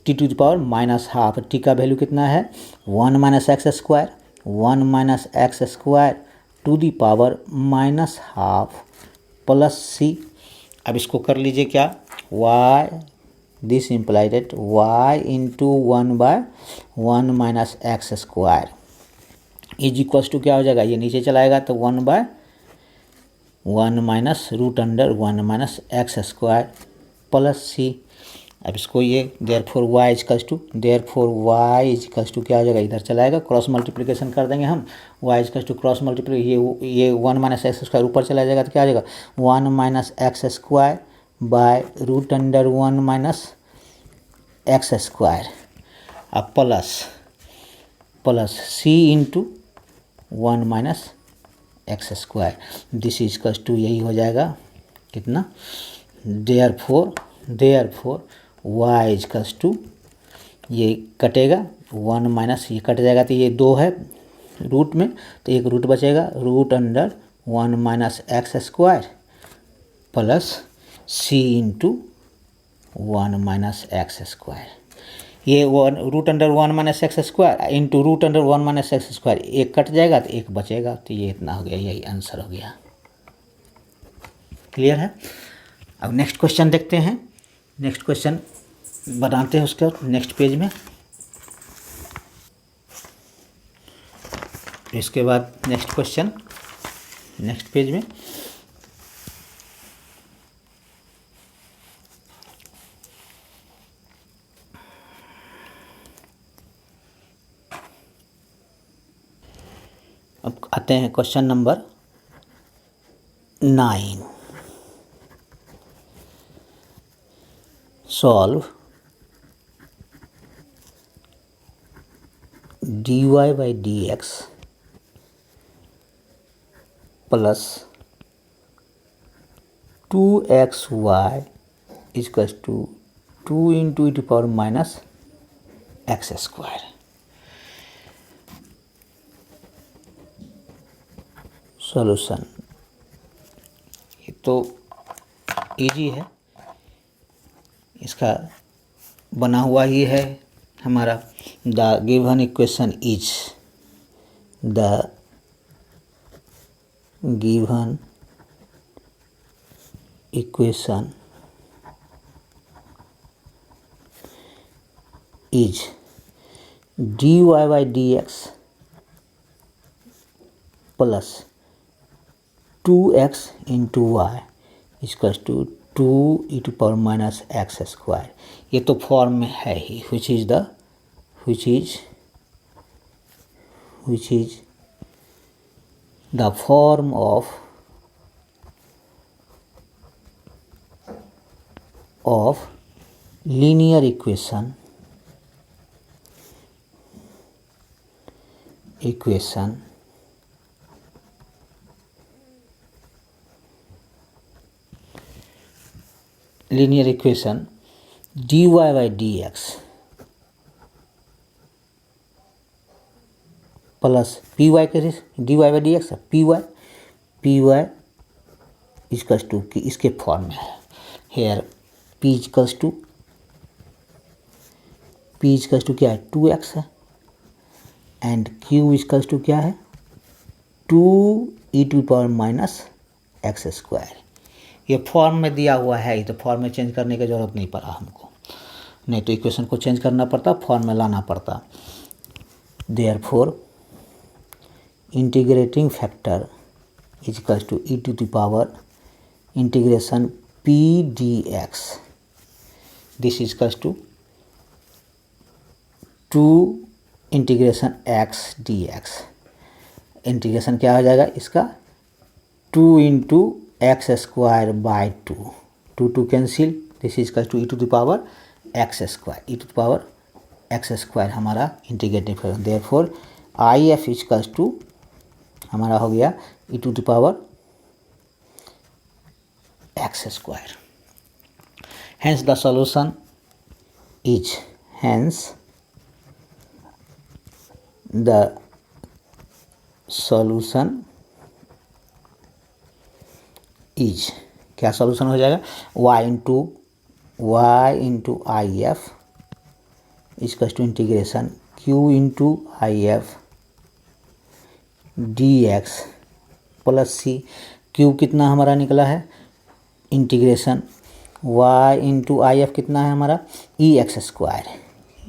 Speaker 1: t to the power -12। t का वैल्यू कितना है 1 minus x square to the power -12 plus c. अब इसको कर लीजिए क्या y, this implied at y into 1/1 minus x square is equal to क्या हो जाएगा, ये नीचे चलाएगा तो 1/1 minus √1 minus x square plus c. अब इसको ये देयरफॉर y इज टू क्या हो जाएगा, इधर चलाएगा क्रॉस मल्टीप्लिकेशन कर देंगे हम, y is to cross multiplication, ये 1 माइनस एक्स स्क्वायर ऊपर चला जाएगा तो क्या हो जाएगा 1 minus x square by √1 minus x square, अब plus c into 1 minus x square, this is to यही हो जाएगा कितना देयरफॉर y इज टू ये कटेगा 1 माइनस ये कट जाएगा तो ये 2 है रूट में, तो एक रूट बचेगा, root under 1 minus x square plus c into 1 minus x square. ये root under 1 minus x square into root under 1 minus x square, एक कट जाएगा तो एक बचेगा, तो ये इतना हो गया, यही आंसर हो गया। क्लियर है। अब नेक्स्ट क्वेश्चन देखते हैं। नेक्स्ट क्वेश्चन बनाते हैं उसका नेक्स्ट पेज में। इसके बाद नेक्स्ट क्वेश्चन नेक्स्ट पेज में। अब आते हैं question number 9। Solve dy by D x plus 2xy equals to 2 into e to power minus x square. Solution ये तो इजी है, इसका बना हुआ ही है हमारा। The given equation is, the given equation is dy by D x plus 2x into y equals to 2 e to power minus x square. ये तो फॉर्म में है ही, which is the form of linear equation dy by dx plus P Y के dy by dx p Y equals to कि इसके form में है। हेयर p इक्वल्स टू क्या है 2x है, एंड q इक्वल्स टू क्या है 2 e to power minus x square. ये फॉर्म में दिया हुआ है, ये तो फॉर्म में चेंज करने की ज़रूरत नहीं पड़ा हमको, नहीं तो इक्वेशन को चेंज करना पड़ता, फॉर्म में लाना पड़ता। Therefore integrating factor is equals to e to the power integration p d x, this is equals to integration x D x. Integration क्या हो जाएगा इसका 2 into x square by 2 cancel, this is equals to e to the power x square, e to the power x square हमारा integrating factor. Therefore I F equals to हमारा हो गया e to the power x square. Hence the solution is, the solution is, क्या solution हो जाएगा y into I F equals to integration q into I F d x plus c. q कितना हमारा निकला है integration y into I F कितना है हमारा e x square,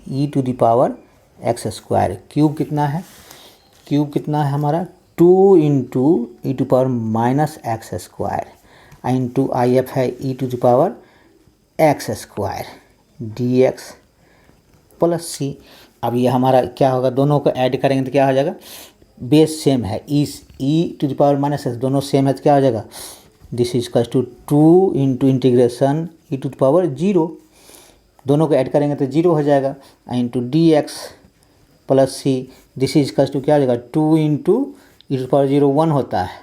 Speaker 1: e to the power x square. q कितना है हमारा 2 into e to power minus x square into I F है e to the power x square d x plus c. अब ये हमारा क्या होगा, दोनों को ऐड करेंगे तो क्या हो जाएगा, बेस सेम है, e to the power minus x दोनों सेम है तो क्या हो जाएगा, this is equals to 2 into integration e to the power 0, दोनों को ऐड करेंगे तो 0 हो जाएगा, into d x plus c, this is equals to क्या हो जाएगा 2 into e to the power 0 1 होता है,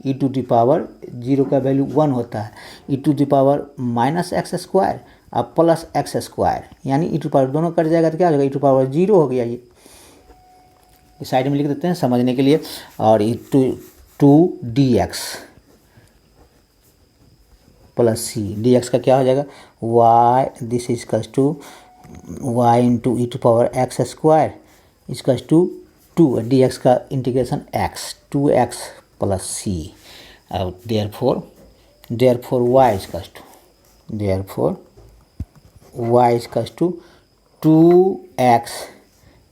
Speaker 1: ई टू द पावर 0 का वैल्यू 1 होता है, e to the power minus x square अब प्लस एक्स स्क्वायर, यानी ई टू पावर दोनों कट जाएगा तो क्या हो जाएगा ई टू पावर 0 हो गया ये। साइड में लिख देते हैं समझने के लिए। और ये two d x plus c, d x का क्या हो जाएगा y, this is cos to y into e to power x square is equals to two d x का integration x, 2x plus c. अब therefore y is equals to 2x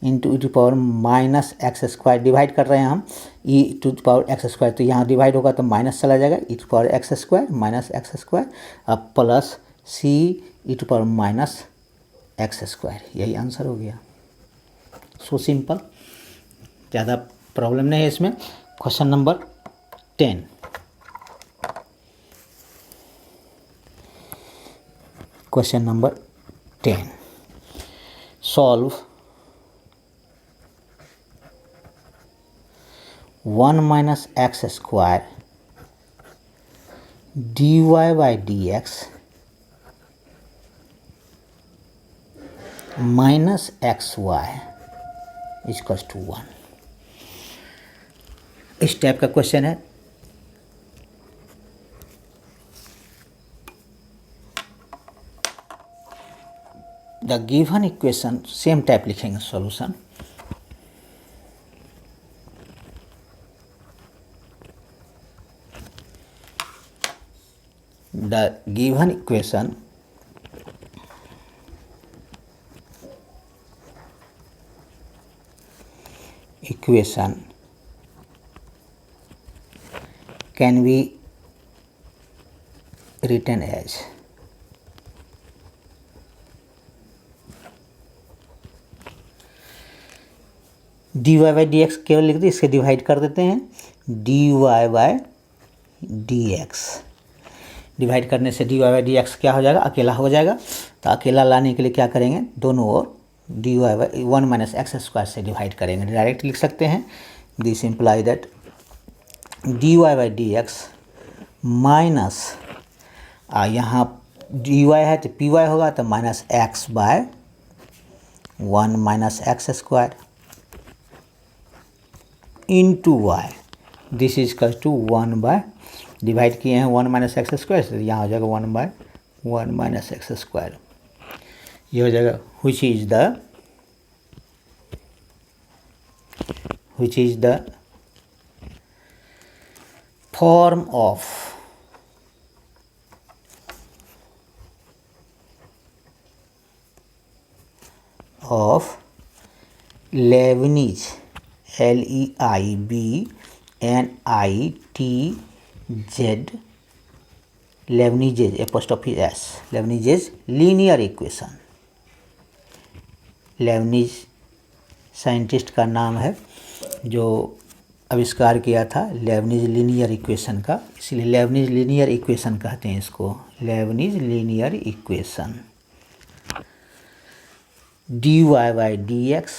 Speaker 1: into e to power minus x square, divide कर रहे हैं हम e to power x square, तो यहाँ divide होगा तो माइनस चला जाएगा, e to power x square minus x square, अब plus c e to power minus x square. यही आंसर हो गया। सो सिंपल, ज़्यादा प्रॉब्लम नहीं है इसमें। Question number 10, question number 10, solve 1 minus x square d y by D x minus x y equals to 1। इस type का question है। The given equation, same type लिखेंगे solution. The given equation can be written as d y by D x केवल लिख दे, इसके divide कर देते हैं d y by D x. Divide करने से d y by D x क्या हो जाएगा अकेला हो जाएगा, तो अकेला लाने के लिए क्या करेंगे दोनों ओर d y by 1 minus x square से डिवाइड करेंगे, डायरेक्ट लिख सकते हैं। This imply that d y by D x minus यहाँ डी वाई है तो पी वाई होगा, तो minus x by 1 minus x square into Y, this is cos to 1 by, divide किए हैं 1 माइनस एक्स स्क्वायर से, यहाँ हो जाएगा 1 बाय 1 माइनस एक्स स्क्वायर। ये हो जाएगा which is the form of Leibniz, Leibniz Leibniz apostrophe s, Leibniz linear equation। Lebanese scientist का नाम है जो आविष्कार किया था लेबनिज लीनियर इक्वेशन का, इसलिए लेबनिज लीनियर इक्वेशन कहते हैं इसको, Leibniz linear equation. D y by D x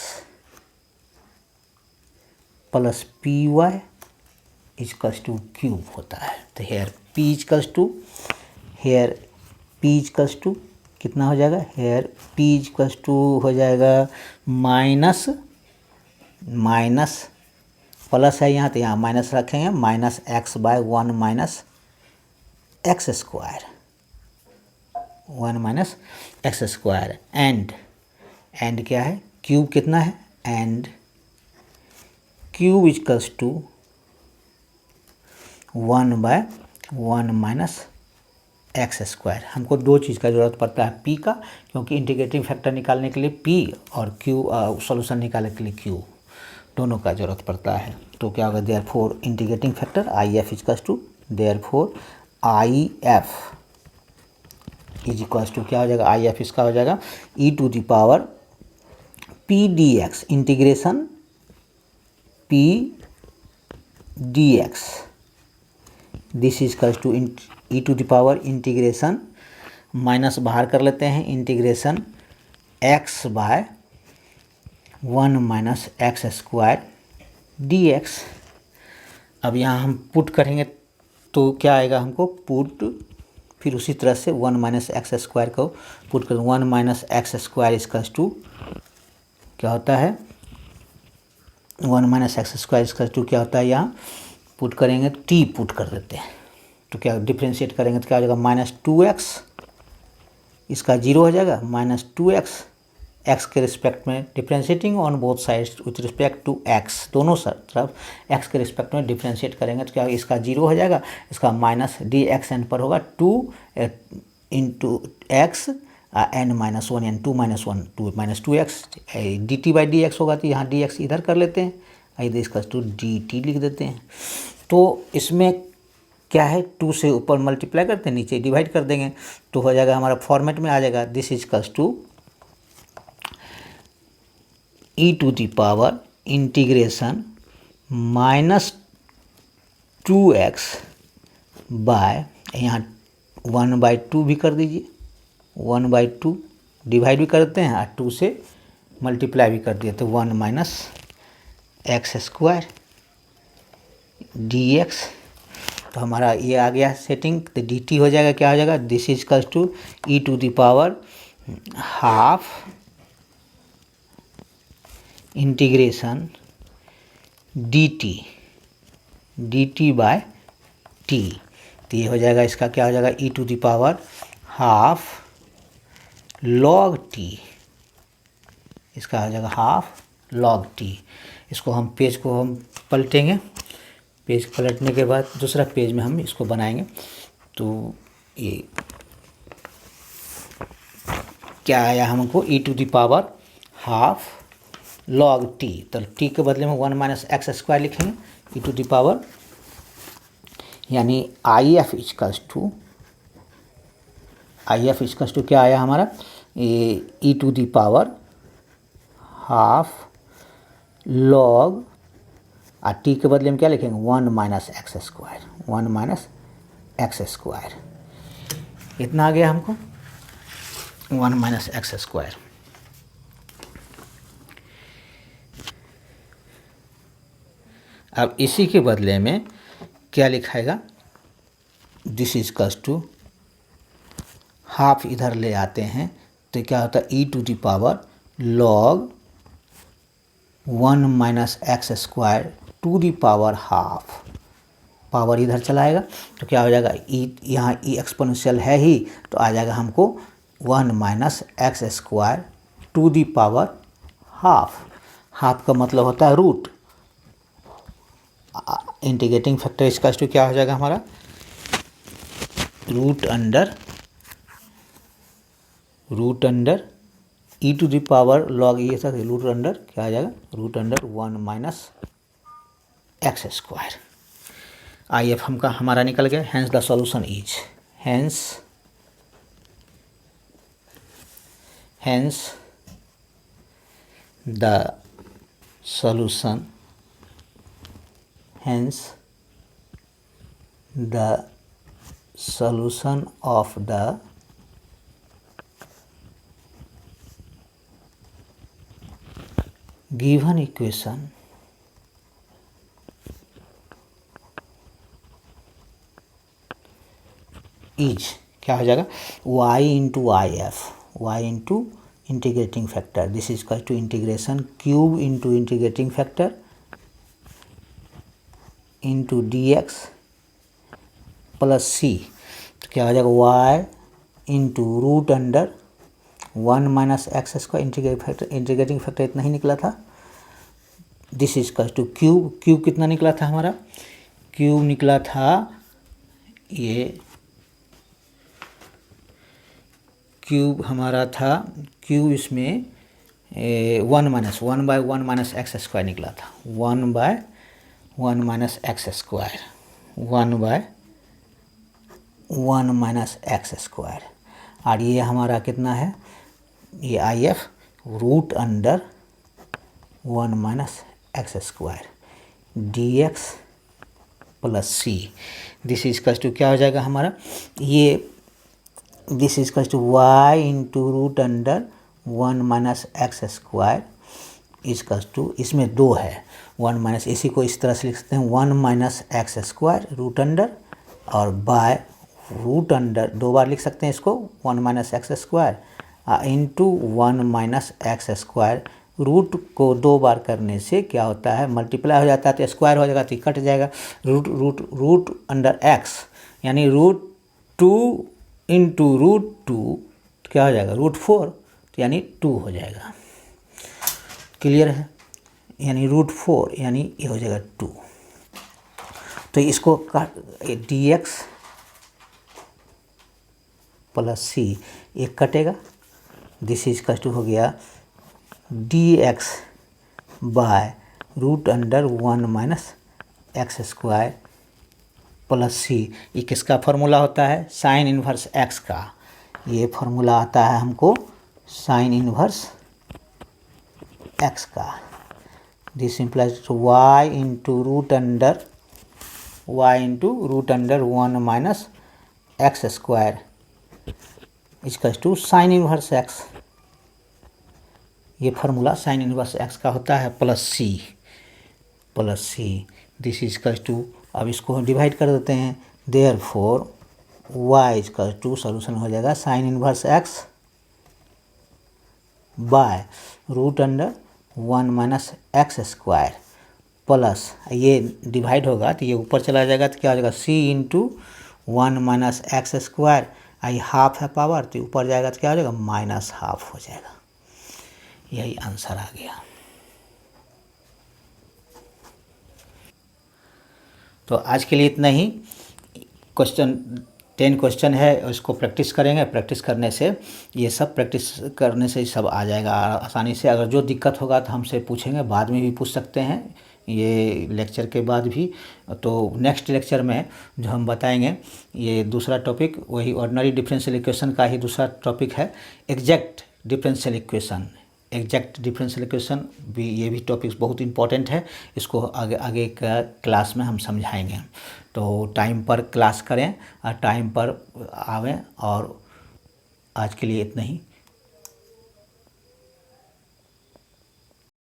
Speaker 1: plus P y equals to q होता है, तो हेयर पी इजकल्स टू कितना हो जाएगा, हेयर पी इक्वल्स टू हो जाएगा माइनस प्लस है यहाँ, तो यहाँ माइनस रखेंगे, minus x by 1 minus x square, 1 minus x square and क्या है क्यूब कितना है, and q equals to 1 by 1 minus x square. हमको दो चीज़ का ज़रूरत पड़ता है पी का, क्योंकि इंटीग्रेटिंग फैक्टर निकालने के लिए पी और क्यू, सॉल्यूशन निकालने के लिए क्यू, दोनों का ज़रूरत पड़ता है। तो क्या होगा therefore integrating factor I F is equals to, therefore I F is equals to क्या हो जाएगा, आई एफ इसका हो जाएगा e to the power p d x integration p d x, this is equals to e to the power integration, minus बाहर कर लेते हैं, integration x by 1 minus x square d x. अब यहाँ हम पुट करेंगे तो क्या आएगा हमको पुट, फिर उसी तरह से 1 माइनस एक्स स्क्वायर को पुट कर, 1 minus x square equals to क्या होता है 1 माइनस एक्स स्क्वायर इसका टू क्या होता है, यहाँ पुट करेंगे टी पुट कर देते हैं तो क्या डिफ्रेंशिएट करेंगे तो क्या हो जाएगा -2x, इसका 0 हो जाएगा, -2x, x के रिस्पेक्ट में differentiating on both sides with respect to x, दोनों तरफ x के रिस्पेक्ट में डिफ्रेंशिएट करेंगे तो क्या इसका 0 हो जाएगा, इसका माइनस डी एक्स एन पर होगा 2 into x n minus one n 2 minus one 2 minus 2x d t by D x होगा तो यहाँ डी एक्स इधर कर लेते हैं, इधर इसका टू डी टी लिख देते हैं। तो इसमें क्या है 2 से ऊपर मल्टीप्लाई करते हैं, नीचे डिवाइड कर देंगे तो हो जाएगा हमारा फॉर्मेट में आ जाएगा, this is calls to e टू the power integration -2x by, यहाँ 1/2 भी कर दीजिए, 1/2 डिवाइड भी करते हैं और 2 से मल्टीप्लाई भी कर दिए तो 1 minus x square d X, तो हमारा ये आ गया सेटिंग, तो डी टी हो जाएगा, क्या हो जाएगा, this is calls to e to the power half integration d t by t, तो ये हो जाएगा, इसका क्या हो जाएगा, e to the power half log t, इसका हो जाएगा हाफ लॉग टी। इसको हम पेज को हम पलटेंगे, पेज पलटने के बाद दूसरा पेज में हम इसको बनाएंगे तो ये क्या आया हमको, e to the power half log t, तो टी के बदले में 1 माइनस एक्स स्क्वायर लिखेंगे, ई टू द पावर यानी आई एफ इजकल्स टू क्या आया हमारा, e to the power half log, और टी के बदले में क्या लिखेंगे 1 minus x square, 1 minus x square, इतना आ गया हमको 1 माइनस एक्स स्क्वायर। अब इसी के बदले में क्या लिखाएगा, this is cos to half इधर ले आते हैं तो क्या होता है, e to the power log 1 minus x square to the power half, power इधर चलाएगा तो क्या हो जाएगा, ई यहाँ ई एक्सपोनेंशियल है ही तो आ जाएगा हमको 1 minus x square to the power half, half का मतलब होता है रूट, इंटीग्रेटिंग फैक्टर इसका टू क्या हो जाएगा हमारा, root under e to the power log ये सब रूट अंडर क्या आ जाएगा, root under 1 minus x square. I F हमका हमारा निकल गया, hence the solution is, hence the solution, hence the solution of the given equation is क्या हो जाएगा, y into I F, y into integrating factor, this is equal to integration cube into integrating factor into d x plus c, तो क्या हो जाएगा y into root under 1 minus x square integrating factor इतना ही निकला था, this is equal to cube कितना निकला था हमारा, क्यूब निकला था ये, क्यूब हमारा था, क्यूब इसमें 1 बाय 1 माइनस एक्स स्क्वायर निकला था, 1 by 1 minus x square, 1 by 1 minus x square, और ये हमारा कितना है, ये I F root under 1 minus x square d x plus c, this is cos to क्या हो जाएगा हमारा, ये this is cos to y into root under 1 minus x square is cos to, इसमें 2 है 1 माइनस, इसी को इस तरह से लिख सकते हैं 1 minus x square root under और बाय रूट अंडर, 2 बार लिख सकते हैं इसको 1 minus x square into 1 minus x square root को 2 बार करने से क्या होता है, मल्टीप्लाई हो जाता है तो स्क्वायर हो जाएगा तो कट जाएगा। रूट अंडर एक्स यानी √2 इंटू √2 क्या हो जाएगा, √4 तो यानी 2 हो जाएगा। क्लियर है, यानी √4 यानी ये हो जाएगा 2। तो इसको dx प्लस सी एक कटेगा, दिस इज कस्ट हो गया dx by √1 minus x square plus c. ये किसका फार्मूला होता है, साइन इन्वर्स x का। ये फार्मूला आता है हमको साइन इन्वर्स x का। This implies y into √1 minus x square equals to sine inverse x। ये फार्मूला साइन इन्वर्स x का होता है plus c. This equals to, अब इसको डिवाइड कर देते हैं, therefore y equals to solution हो जाएगा sine inverse x by √1 minus x square plus, ये डिवाइड होगा तो ये ऊपर चला जाएगा तो क्या हो जाएगा c into 1 minus x square, आई हाफ है पावर तो ऊपर जाएगा तो क्या हो जाएगा -½ हो जाएगा। यही आंसर आ गया। तो आज के लिए इतना ही। 10 क्वेश्चन है, उसको प्रैक्टिस करेंगे। प्रैक्टिस करने से ये सब सब आ जाएगा आसानी से। अगर जो दिक्कत होगा तो हमसे पूछेंगे, बाद में भी पूछ सकते हैं, ये लेक्चर के बाद भी। तो नेक्स्ट लेक्चर में जो हम बताएंगे ये दूसरा टॉपिक, वही ऑर्डिनरी डिफरेंशियल इक्वेशन का ही दूसरा टॉपिक है, एग्जैक्ट डिफरेंशियल इक्वेशन भी। ये भी टॉपिक्स बहुत इंपॉर्टेंट है, इसको आगे का क्लास में हम समझाएंगे। तो टाइम पर क्लास करें और टाइम पर आवें। और आज के लिए इतना ही।